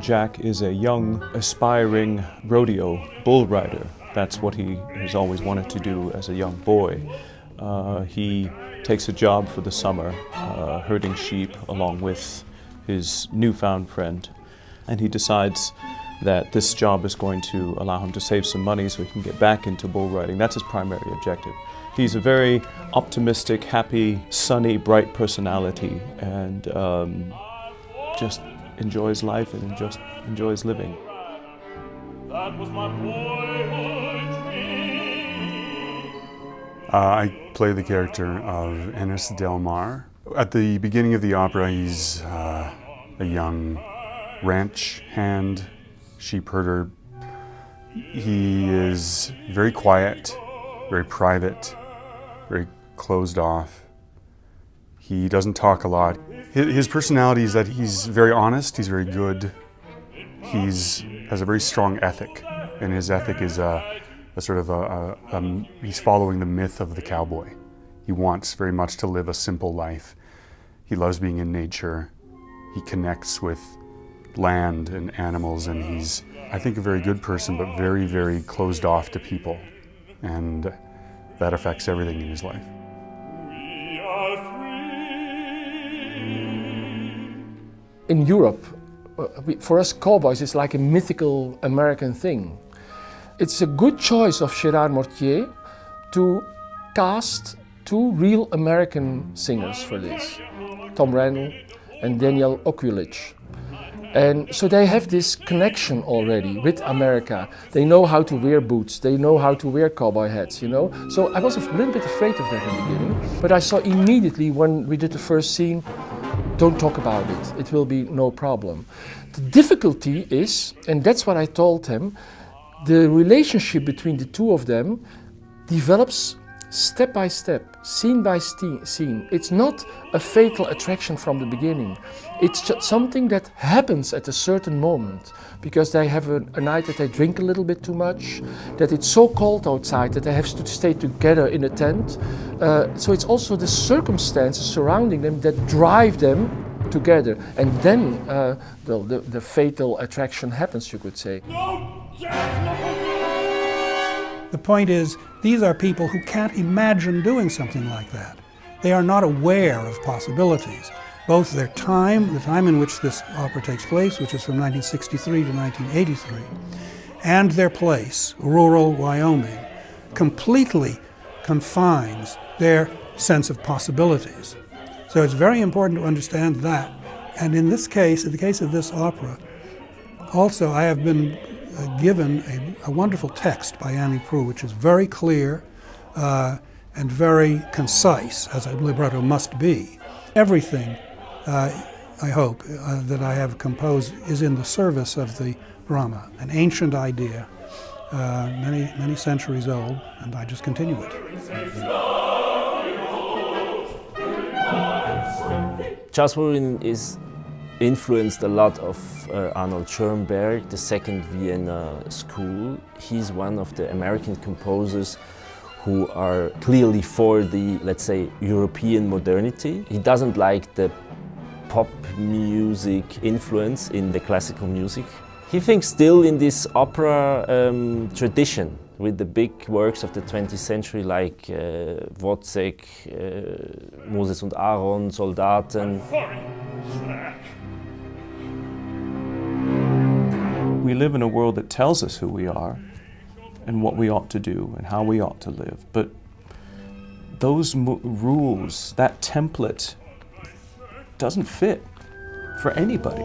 Jack is a young, aspiring rodeo bull rider. That's what he has always wanted to do as a young boy. He takes a job for the summer, herding sheep along with his newfound friend, and he decides that this job is going to allow him to save some money so he can get back into bull riding. That's his primary objective. He's a very optimistic, happy, sunny, bright personality, and just enjoys life and just enjoys living. That was my boyhood dream. I play the character of Ennis Del Mar. At the beginning of the opera, he's a young ranch hand, sheep herder. He is very quiet, very private, very closed off. He doesn't talk a lot. His personality is that he's very honest, he's very good. He has a very strong ethic, and his ethic is he's following the myth of the cowboy. He wants very much to live a simple life. He loves being in nature. He connects with land and animals, and he's, I think, a very good person, but very, very closed off to people. And that affects everything in his life. In Europe, for us cowboys, it's like a mythical American thing. It's a good choice of Gerard Mortier to cast two real American singers for this, Tom Randle and Daniel Okulitch. And so they have this connection already with America. They know how to wear boots, they know how to wear cowboy hats, you know. So I was a little bit afraid of that in the beginning, but I saw immediately when we did the first scene, don't talk about it, it will be no problem. The difficulty is, and that's what I told him, the relationship between the two of them develops step by step, scene by scene. It's not a fatal attraction from the beginning. It's just something that happens at a certain moment because they have a night that they drink a little bit too much, that it's so cold outside that they have to stay together in a tent. So it's also the circumstances surrounding them that drive them together. And then the fatal attraction happens, you could say. The point is, these are people who can't imagine doing something like that. They are not aware of possibilities. Both their time, the time in which this opera takes place, which is from 1963 to 1983, and their place, rural Wyoming, completely confines their sense of possibilities. So it's very important to understand that. And in this case, in the case of this opera, also I have been given a wonderful text by Annie Proulx, which is very clear and very concise, as a libretto must be. Everything, I hope, that I have composed is in the service of the drama, an ancient idea, many centuries old, and I just continue it. Charles Bourrin is influenced a lot of Arnold Schoenberg, the Second Vienna School. He's one of the American composers who are clearly for the, let's say, European modernity. He doesn't like the pop music influence in the classical music. He thinks still in this opera tradition with the big works of the 20th century like Wozzeck, Moses und Aaron, Soldaten. We live in a world that tells us who we are and what we ought to do and how we ought to live. But those rules, that template, doesn't fit for anybody.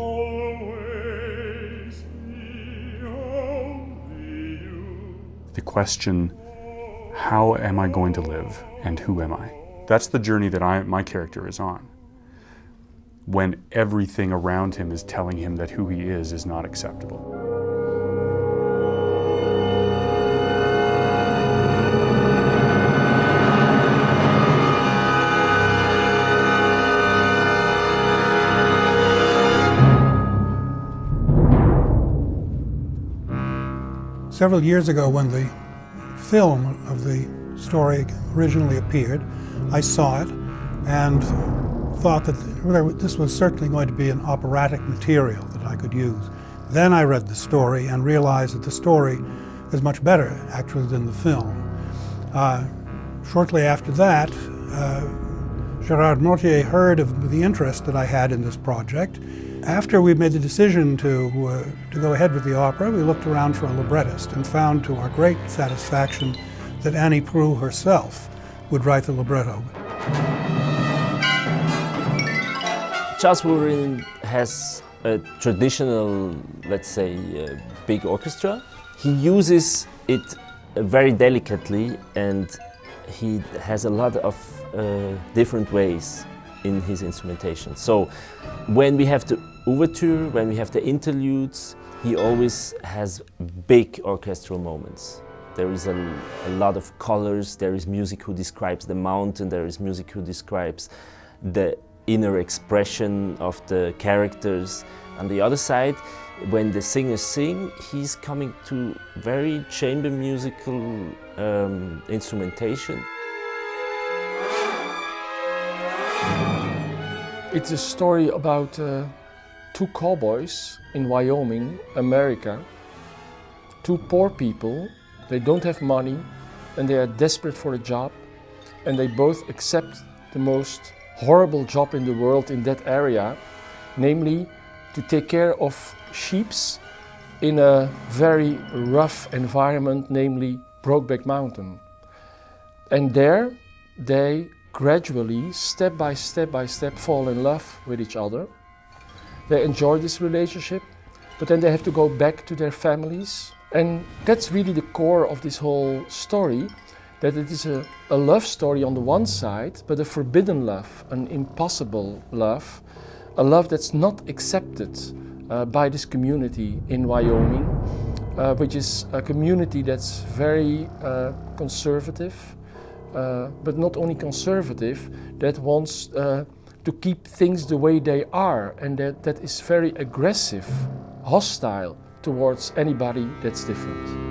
The question, how am I going to live and who am I? That's the journey that my character is on. When everything around him is telling him that who he is not acceptable. Several years ago, when the film of the story originally appeared, I saw it and thought that this was certainly going to be an operatic material that I could use. Then I read the story and realized that the story is much better, actually, than the film. Shortly after that, Gerard Mortier heard of the interest that I had in this project. After we made the decision to go ahead with the opera, we looked around for a librettist and found, to our great satisfaction, that Annie Proulx herself would write the libretto. Charles Wolverine has a traditional, let's say, big orchestra. He uses it very delicately, and he has a lot of different ways in his instrumentation. So when we have the overture, when we have the interludes, he always has big orchestral moments. There is a lot of colors, there is music who describes the mountain, there is music who describes the inner expression of the characters. On the other side, when the singers sing, he's coming to very chamber musical instrumentation. It's a story about two cowboys in Wyoming, America. Two poor people, they don't have money and they are desperate for a job, and they both accept the most horrible job in the world in that area, namely to take care of sheeps in a very rough environment, namely Brokeback Mountain. And there they gradually, step by step, fall in love with each other. They enjoy this relationship, but then they have to go back to their families. And that's really the core of this whole story, that it is a love story on the one side, but a forbidden love, an impossible love, a love that's not accepted by this community in Wyoming, which is a community that's very conservative, but not only conservative, that wants to keep things the way they are, and that is very aggressive, hostile towards anybody that's different.